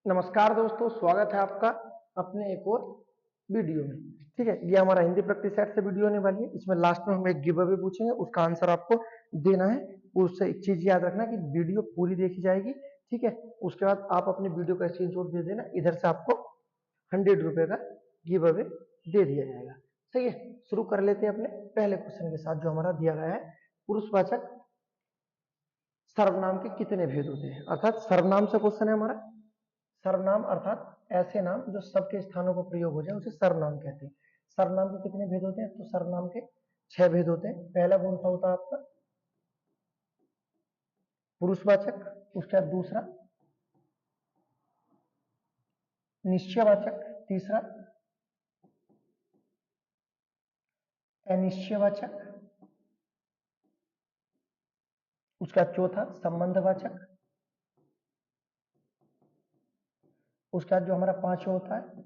नमस्कार दोस्तों, स्वागत है आपका अपने एक और वीडियो में। ठीक है, ये हमारा हिंदी प्रैक्टिस सेट से वीडियो होने वाली है। इसमें लास्ट में हम एक गिव अवे पूछेंगे, उसका आंसर आपको देना है। उससे एक चीज याद रखना कि वीडियो पूरी देखी जाएगी। ठीक है, उसके बाद आप अपनी वीडियो का स्क्रीनशॉट भेज देना, इधर से आपको 100 रुपए का गिव अवे दे दिया जाएगा। सही है, शुरू कर लेते हैं अपने पहले क्वेश्चन के साथ जो हमारा दिया गया है। पुरुषवाचक सर्वनाम के कितने भेद होते हैं? अर्थात सर्वनाम से क्वेश्चन है हमारा। सर्वनाम अर्थात ऐसे नाम जो सबके स्थानों पर प्रयोग हो जाए उसे सर्वनाम कहते हैं। सर्वनाम के कितने भेद होते हैं? तो सर्वनाम के 6 भेद होते हैं। पहला कौन सा होता है आपका? पुरुषवाचक। उसके बाद दूसरा निश्चयवाचक, तीसरा अनिश्चयवाचक, उसका चौथा संबंधवाचक, उसके बाद जो हमारा पांचवा होता है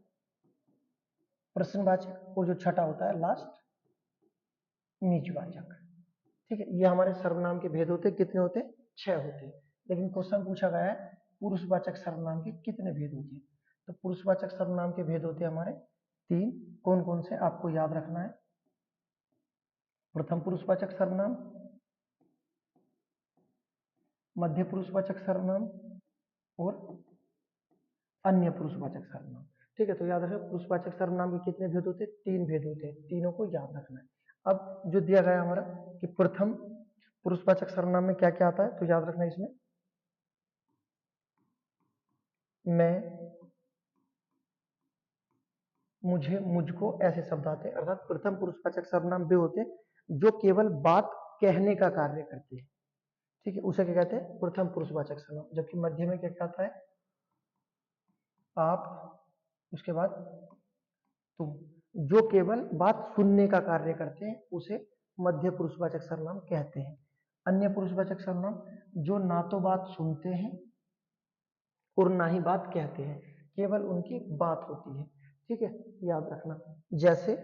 प्रश्नवाचक, और जो छठा होता है लास्ट निजवाचक। ठीक है, ये हमारे सर्वनाम के भेद होते हैं। कितने होते हैं? 6 होते हैं। लेकिन क्वेश्चन पूछा गया है पुरुषवाचक सर्वनाम के कितने भेद होते हैं? तो पुरुषवाचक सर्वनाम के भेद होते हैं हमारे 3। कौन कौन से आपको याद रखना है? प्रथम पुरुषवाचक सर्वनाम, मध्य पुरुषवाचक सर्वनाम और अन्य पुरुषवाचक सर्वनाम। ठीक है, तो याद रखें पुरुषवाचक सर्वनाम के कितने भेद होते हैं? 3 भेद होते हैं। तीनों को याद रखना है। अब जो दिया गया हमारा कि प्रथम पुरुषवाचक सर्वनाम में क्या क्या आता है, तो याद रखना इसमें मैं, मुझे, मुझको, ऐसे शब्द आते हैं। अर्थात प्रथम पुरुषवाचक सर्वनाम वे होते हैं जो केवल बात कहने का कार्य करते हैं। ठीक है, उसे क्या कहते हैं? प्रथम पुरुषवाचक सर्वनाम। जबकि मध्य में क्या कहता है? आप, उसके बाद तुम, जो केवल बात सुनने का कार्य करते हैं उसे मध्य पुरुषवाचक सर्वनाम कहते हैं। अन्य पुरुषवाचक सर्वनाम जो ना तो बात सुनते हैं और ना ही बात कहते हैं, केवल उनकी बात होती है। ठीक है, याद रखना। जैसे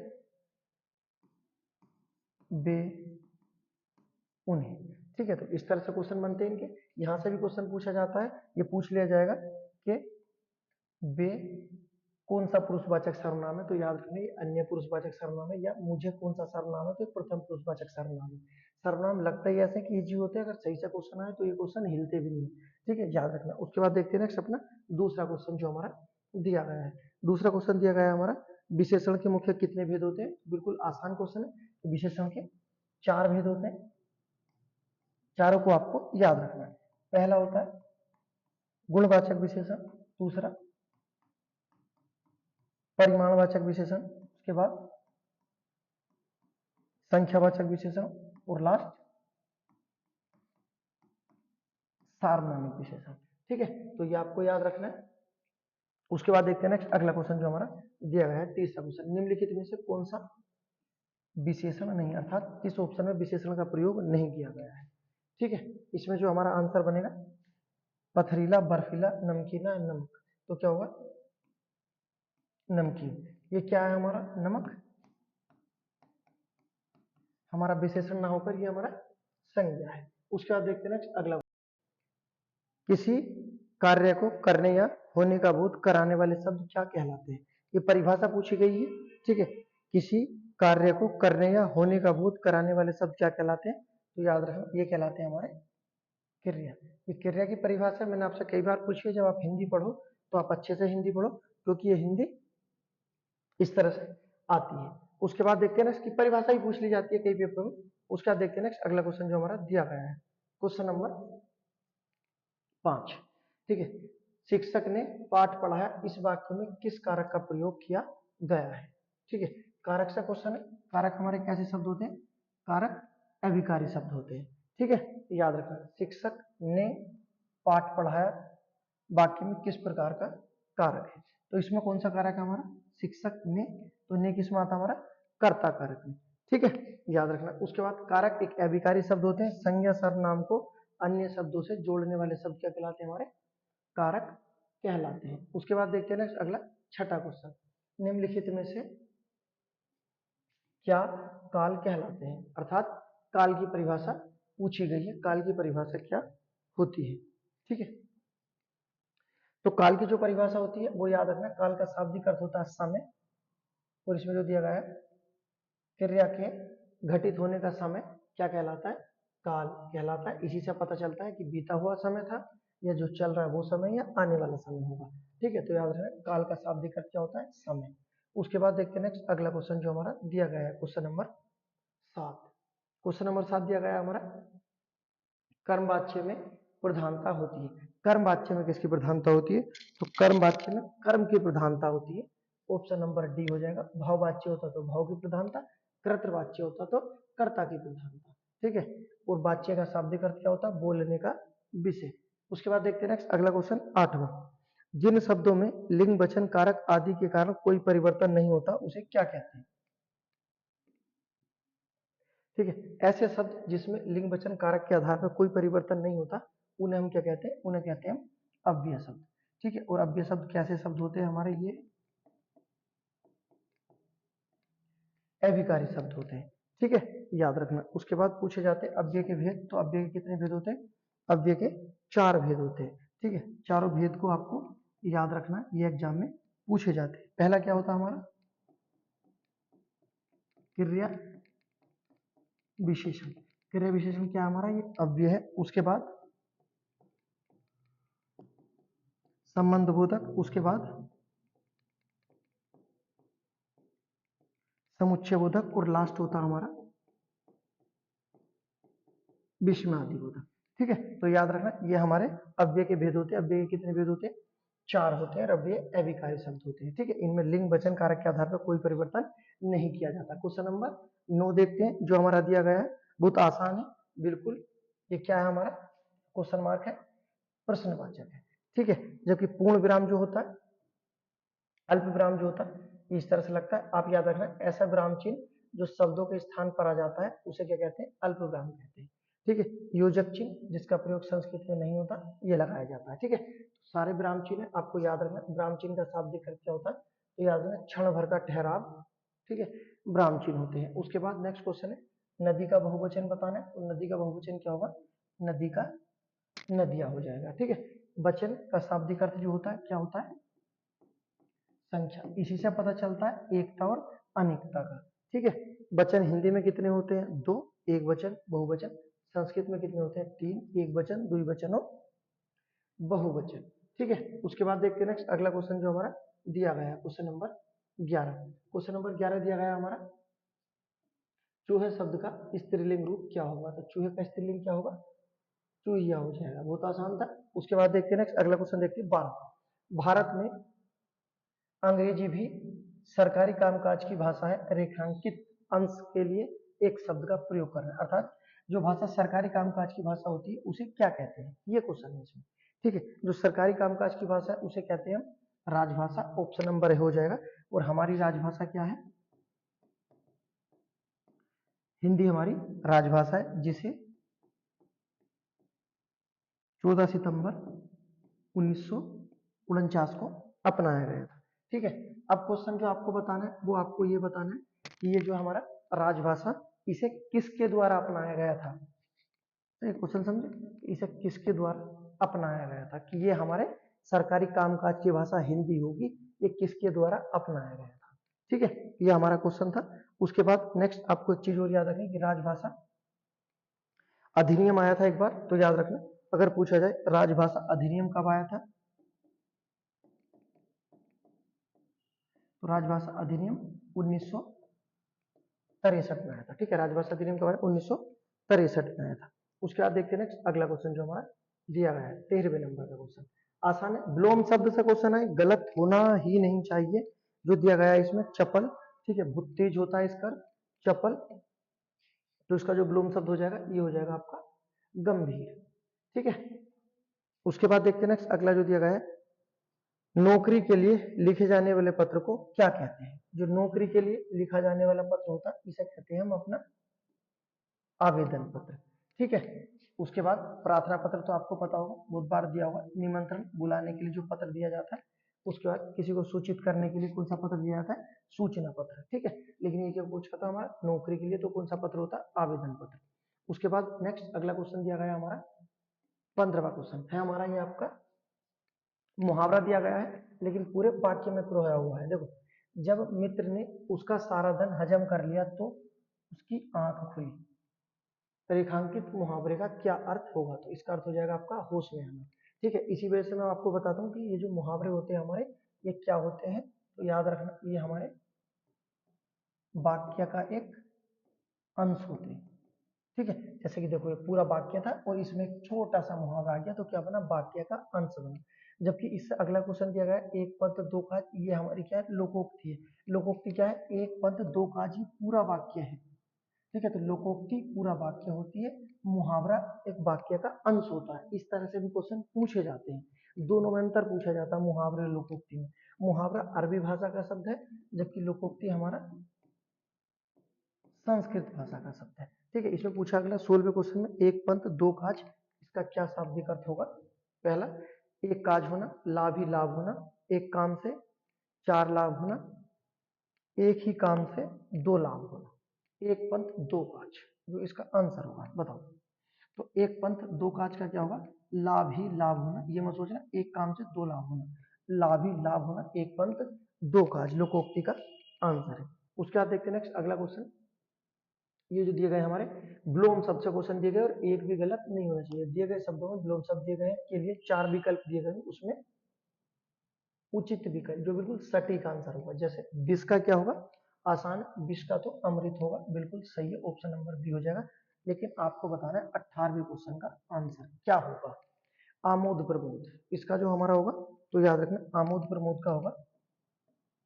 बे, उन्हें। ठीक है, तो इस तरह से क्वेश्चन बनते हैं इनके। यहां से भी क्वेश्चन पूछा जाता है, ये पूछ लिया जाएगा कि बे कौन सा पुरुषवाचक सर्वनाम है, तो याद रखना ये अन्य पुरुषवाचक सर्वनाम है। या मुझे कौन सा सर्वनाम है, तो प्रथम पुरुषवाचक सर्वनाम है। सर्वनाम लगता ही ऐसे कि इजी होते हैं, अगर सही से क्वेश्चन आए तो ये क्वेश्चन हिलते भी नहीं। ठीक है, याद रखना। उसके बाद देखते हैं नेक्स्ट अपना दूसरा क्वेश्चन जो हमारा दिया गया है। दूसरा क्वेश्चन दिया गया है हमारा विशेषण के मुख्य कितने भेद होते हैं? बिल्कुल आसान क्वेश्चन है। विशेषण के 4 भेद होते हैं। चारों को आपको याद रखना है। पहला होता है गुणवाचक विशेषण, दूसरा परिमाणवाचक विशेषण, उसके बाद संख्यावाचक विशेषण और लास्ट सार्वनामिक विशेषण। ठीक है, तो ये आपको याद रखना है। उसके बाद देखते हैं नेक्स्ट अगला क्वेश्चन जो हमारा दिया गया है। तीसरा क्वेश्चन, निम्नलिखित में से कौन सा विशेषण नहीं, अर्थात इस ऑप्शन में विशेषण का प्रयोग नहीं किया गया है। ठीक है, इसमें जो हमारा आंसर बनेगा पथरीला, बर्फीला, नमकीना, नमक। तो क्या होगा? नमकीन। ये क्या है? हमारा नमक। हमारा विशेषण ना होकर ये हमारा संज्ञा है। उसके बाद देखते हैं नेक्स्ट अगला, किसी कार्य को करने या होने का बोध कराने वाले शब्द क्या कहलाते हैं? ये परिभाषा पूछी गई है। ठीक है, किसी कार्य को करने या होने का बोध कराने वाले शब्द क्या कहलाते हैं? तो याद रखना ये कहलाते हैं हमारे क्रिया। ये क्रिया की परिभाषा मैंने आपसे कई बार पूछी है। जब आप हिंदी पढ़ो तो आप अच्छे से हिंदी पढ़ो, क्योंकि ये हिंदी इस तरह से आती है। उसके बाद देखते हैं ना, इसकी परिभाषा ही पूछ ली जाती है कई पेपर में। उसके बाद देखते हैं नेक्स्ट अगला क्वेश्चन जो हमारा दिया गया है, क्वेश्चन नंबर 5। ठीक है, शिक्षक ने पाठ पढ़ाया, इस वाक्य में किस कारक का प्रयोग किया गया है? ठीक है, कारक से क्वेश्चन है। कारक हमारे कैसे शब्द होते हैं? कारक अभिकारी शब्द होते हैं। ठीक है, याद रखना। शिक्षक ने पाठ पढ़ाया वाक्य में किस प्रकार का कारक है? तो इसमें कौन सा कारक है हमारा? शिक्षक ने। तो ने किसमें आता हमारा? कर्ता कारक में। ठीक है, याद रखना। उसके बाद कारक एक अभिकारी शब्द होते हैं। संज्ञा सर्वनाम को अन्य शब्दों से जोड़ने वाले शब्द क्या कहलाते हैं? हमारे कारक कहलाते हैं। उसके बाद देखते हैं नेक्स्ट अगला छठा क्वेश्चन, निम्नलिखित में से क्या काल कहलाते हैं? अर्थात काल की परिभाषा पूछी गई है। काल की परिभाषा क्या होती है? ठीक है, तो काल की जो परिभाषा होती है वो याद रखना, काल का शाब्दिक अर्थ होता है समय, और इसमें जो दिया गया है क्रिया के घटित होने का समय क्या कहलाता है, काल कहलाता है। इसी से पता चलता है कि बीता हुआ समय था या जो चल रहा है वो समय या आने वाला समय होगा। ठीक है, तो याद रखना काल का शाब्दिक अर्थ क्या होता है, समय। उसके बाद देखते हैं नेक्स्ट अगला क्वेश्चन जो हमारा दिया गया है, क्वेश्चन नंबर 7। क्वेश्चन नंबर 7 दिया गया है हमारा, कर्म वाच्य में प्रधानता होती है। कर्म वाच्य में किसकी प्रधानता होती है, तो कर्म वाच्य में कर्म की प्रधानता होती है। ऑप्शन नंबर डी हो जाएगा। भाव वाच्य होता तो भाव की प्रधानता, कर्तृ वाच्य होता तो कर्ता की प्रधानता। ठीक है, और वाच्य का शाब्दिक अर्थ क्या होता है, बोलने का विषय। उसके बाद देखते हैं नेक्स्ट अगला क्वेश्चन 8वां, जिन शब्दों में लिंग वचन कारक आदि के कारण कोई परिवर्तन नहीं होता उसे क्या कहते हैं। ठीक है, ऐसे शब्द जिसमें लिंग वचन कारक के आधार पर कोई परिवर्तन नहीं होता उन्हें हम क्या कहते हैं, उन्हें कहते हैं अव्यय शब्द। ठीक है, और अव्यय शब्द कैसे शब्द होते हैं हमारे, ये अभिकारी शब्द होते हैं। ठीक है, याद रखना। उसके बाद पूछे जाते हैं अव्यय के भेद, तो अव्यय के कितने भेद होते हैं, अव्यय के 4 भेद होते हैं। ठीक है, चारों भेद को आपको याद रखना, ये एग्जाम में पूछे जाते हैं। पहला क्या होता है हमारा, क्रिया विशेषण। क्रिया विशेषण क्या हमारा, ये अव्यय है। उसके बाद संबंध बोधक, उसके बाद समुच्चय बोधक, और लास्ट होता हमारा विस्मयादि बोधक। ठीक है, तो याद रखना ये हमारे अव्यय के भेद होते हैं। अव्यय के कितने भेद होते हैं, 4 होते हैं। और अव्यय अभिकारी शब्द होते हैं। ठीक है, इनमें लिंग वचन कारक के आधार पर कोई परिवर्तन नहीं किया जाता। क्वेश्चन नंबर 9 देखते हैं, जो हमारा दिया गया है बहुत आसान है बिल्कुल। ये क्या है हमारा, क्वेश्चन मार्क है, प्रश्नवाचक है। ठीक है, जबकि पूर्ण विराम जो होता है, अल्प विराम जो होता है, इस तरह से लगता है। आप याद रखना ऐसा विराम चिन्ह जो शब्दों के स्थान पर आ जाता है उसे क्या कहते हैं, अल्प विराम कहते हैं। ठीक है, योजक चिन्ह जिसका प्रयोग संस्कृत में नहीं होता ये लगाया जाता है। ठीक है, तो सारे विराम चिन्ह आपको याद रखना। विराम चिन्ह का शाब्दिक अर्थ क्या होता है, तो याद रखना क्षण भर का ठहराव। ठीक है, विराम चिन्ह होते हैं। उसके बाद नेक्स्ट क्वेश्चन है, नदी का बहुवचन बताना है। तो नदी का बहुवचन क्या होगा, नदी का नदियां हो जाएगा। ठीक है, वचन का शाब्दिक अर्थ जो होता है क्या होता है, संख्या। इसी से पता चलता है एकता और अनेकता का। ठीक है, वचन हिंदी में कितने होते हैं, 2, एक वचन बहुवचन। संस्कृत में कितने होते हैं, 3, एक वचन द्विवचन और बहुवचन। ठीक है, उसके बाद देखते हैं नेक्स्ट अगला क्वेश्चन जो हमारा दिया गया है, क्वेश्चन नंबर 11। क्वेश्चन नंबर 11 दिया गया है हमारा, चूहे शब्द का स्त्रीलिंग रूप क्या होगा। तो चूहे का स्त्रीलिंग क्या होगा, चूहिया हो जाएगा। बहुत आसान था। उसके बाद देखते हैं नेक्स्ट अगला क्वेश्चन देखते हैं 12। भारत में अंग्रेजी भी सरकारी कामकाज की भाषा है, रेखांकित अंश के लिए एक शब्द का प्रयोग करना है। अर्थात जो भाषा सरकारी कामकाज की भाषा होती है उसे क्या कहते हैं, ये क्वेश्चन है इसमें। ठीक है, जो सरकारी कामकाज की भाषा है उसे कहते हैं हम राजभाषा। ऑप्शन नंबर हो जाएगा। और हमारी राजभाषा क्या है, हिंदी हमारी राजभाषा है, जिसे 14 सितंबर 1949 को अपनाया गया था। ठीक है, अब क्वेश्चन जो आपको बताना है वो आपको ये बताना है कि ये जो हमारा राजभाषा इसे किसके द्वारा अपनाया गया था। तो क्वेश्चन समझे, इसे किसके द्वारा अपनाया गया था, कि ये हमारे सरकारी कामकाज की भाषा हिंदी होगी, ये किसके द्वारा अपनाया गया था। ठीक है, ये हमारा क्वेश्चन था। उसके बाद नेक्स्ट आपको एक चीज और याद रखनी कि राजभाषा अधिनियम आया था एक बार, तो याद रखना अगर पूछा जाए राजभाषा अधिनियम कब आया था, तो राजभाषा अधिनियम 1963 में आया था। ठीक है, राजभाषा अधिनियम कब आया, 1963 में आया था। उसके बाद देखते हैं नेक्स्ट अगला क्वेश्चन जो हमारा दिया गया है 13वें नंबर का क्वेश्चन। आसान है, विलोम शब्द से क्वेश्चन है, गलत होना ही नहीं चाहिए। जो दिया गया है इसमें चपल। ठीक है, बहुत तेज होता है इसका चपल, तो इसका जो विलोम शब्द हो जाएगा ये हो जाएगा आपका गंभीर। ठीक है, उसके बाद देखते हैं नेक्स्ट अगला जो दिया गया है, नौकरी के लिए लिखे जाने वाले पत्र को क्या कहते हैं। जो नौकरी के लिए लिखा जाने वाला पत्र होता है इसे कहते हैं हम अपना आवेदन पत्र। ठीक है, उसके बाद प्रार्थना पत्र तो आपको पता होगा, बहुत बार दिया होगा। निमंत्रण बुलाने के लिए जो पत्र दिया जाता है, उसके बाद किसी को सूचित करने के लिए कौन सा पत्र दिया जाता है, सूचना पत्र। ठीक है, लेकिन ये क्या पूछा था हमारा, नौकरी के लिए तो कौन सा पत्र होता है, आवेदन पत्र। उसके बाद नेक्स्ट अगला क्वेश्चन दिया गया हमारा 15वां क्वेश्चन है हमारा ये आपका मुहावरा दिया गया है लेकिन पूरे वाक्य में पिरोया हुआ है। देखो, जब मित्र ने उसका सारा धन हजम कर लिया तो उसकी आंख खुली। रेखांकित मुहावरे का क्या अर्थ होगा? तो इसका अर्थ हो जाएगा आपका होश में आना। ठीक है, इसी वजह से मैं आपको बताता हूँ कि ये जो मुहावरे होते हैं हमारे, ये क्या होते हैं। तो याद रखना, ये हमारे वाक्य का एक अंश होते हैं। ठीक है, जैसे कि देखो ये पूरा वाक्य था और इसमें एक छोटा सा मुहावरा आ गया तो क्या बना? वाक्य का अंश बना। जबकि इससे अगला क्वेश्चन दिया गया है, एक पद दो काज, ये हमारी क्या है? लोकोक्ति है। लोकोक्ति क्या है? एक पद दो काज ही पूरा वाक्य है। ठीक है, तो लोकोक्ति पूरा वाक्य होती है, मुहावरा एक वाक्य का अंश होता है। इस तरह से भी क्वेश्चन पूछे जाते हैं। दोनों में अंतर पूछा जाता है मुहावरे और लोकोक्ति में। मुहावरा अरबी भाषा का शब्द है, जबकि लोकोक्ति हमारा संस्कृत भाषा का शब्द है। ठीक है, इसमें पूछा गया 16वें क्वेश्चन में, एक पंथ दो काज, इसका क्या शाब्दिक अर्थ होगा? पहला, एक काज होना, लाभ ही लाभ होना, एक काम से चार लाभ होना, एक ही काम से दो लाभ होना। एक पंथ दो काज, जो इसका आंसर होगा, बताओ। तो एक पंथ दो काज का क्या होगा? लाभ ही लाभ होना। ये मत सोचना एक काम से दो लाभ होना, लाभ ही लाभ होना, एक पंथ दो काज लोकोक्ति का आंसर है। उसके बाद देखते हैं नेक्स्ट अगला क्वेश्चन। ये जो दिए गए हमारे विलोम शब्द से क्वेश्चन दिए गए और एक भी गलत नहीं होना चाहिए। दिए गए शब्दों में विलोम शब्द दिए गए के लिए चार विकल्प दिए गए, उसमें उचित विकल्प जो बिल्कुल सटीक आंसर होगा। जैसे विष का क्या होगा? आसान, विष का तो अमृत होगा, बिल्कुल सही है, ऑप्शन नंबर बी हो जाएगा। लेकिन आपको बताना है 18वें क्वेश्चन का आंसर क्या होगा। आमोद प्रमोद, इसका जो हमारा होगा, तो याद रखना आमोद प्रमोद का होगा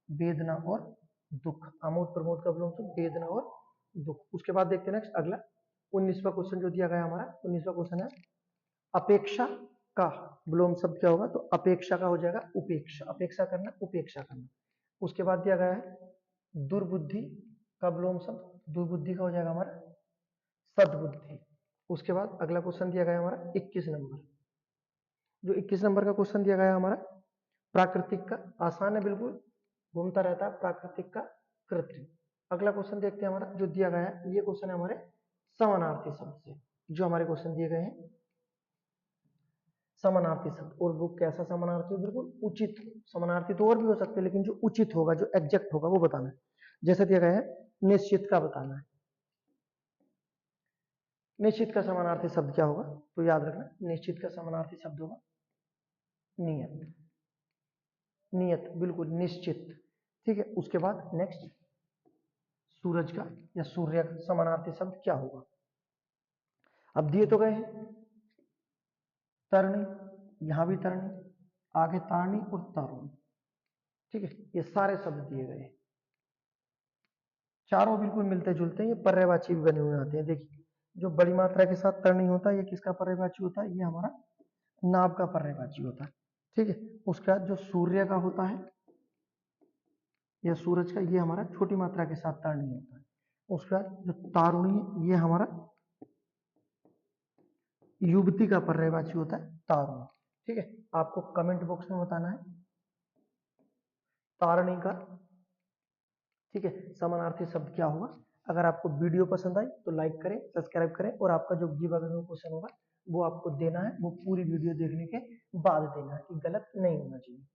वेदना और दुख। आमोद प्रमोद का विलोम शब्द वेदना और दुख। उसके बाद देखते हैं नेक्स्ट अगला 19वां क्वेश्चन जो दिया गया हमारा। 19वां क्वेश्चन है अपेक्षा का विलोम शब्द क्या होगा? तो अपेक्षा का हो जाएगा उपेक्षा। अपेक्षा करना, उपेक्षा करना। उसके बाद दिया गया है दुर्बुद्धि का विलोम शब्द, दुर्बुद्धि का हो जाएगा हमारा सद्बुद्धि। उसके बाद अगला क्वेश्चन दिया गया हमारा 21 नंबर। जो 21 नंबर का क्वेश्चन दिया गया हमारा प्राकृतिक का, आसान है बिल्कुल, घूमता रहता है, प्राकृतिक का कृत्रिम। अगला क्वेश्चन देखते हैं हमारा जो दिया गया है, ये क्वेश्चन है हमारे समानार्थी शब्द से। जो हमारे क्वेश्चन दिए गए हैं समानार्थी शब्द, और वो कैसा समानार्थी हो? बिल्कुल उचित। समानार्थी तो और भी हो सकते हैं, लेकिन जो उचित होगा, जो एग्जैक्ट होगा, वो बताना है। जैसे दिया गया है निश्चित का बताना है। निश्चित का समानार्थी शब्द क्या होगा? तो याद रखना निश्चित का समानार्थी शब्द होगा नियत। नियत, बिल्कुल निश्चित। ठीक है, उसके बाद नेक्स्ट सूरज का या सूर्य का समानार्थी शब्द क्या होगा? अब दिए तो गए हैं तरणी, यहां भी तरणी, आगे तारणी और तारुणी। ठीक है, ये सारे शब्द दिए गए हैं, चारों बिल्कुल मिलते जुलते हैं, ये पर्यायवाची भी बने हुए आते हैं। देखिए, जो बड़ी मात्रा के साथ तरणी होता है, ये किसका पर्यायवाची होता है? ये हमारा नाभ का पर्यायवाची होता है। ठीक है, उसके बाद जो सूर्य का होता है या सूरज का, ये हमारा छोटी मात्रा के साथ तारणी होता है। उसके बाद जो तारुणी है, ये हमारा युवती का पर्यायवाची होता है तारुणी। ठीक है, आपको कमेंट बॉक्स में बताना है तारणी का, ठीक है, समानार्थी शब्द क्या होगा। अगर आपको वीडियो पसंद आई तो लाइक करें, सब्सक्राइब करें, और आपका जो गिव अवे में क्वेश्चन होगा वो आपको देना है, वो पूरी वीडियो देखने के बाद देना है, कि गलत नहीं होना चाहिए।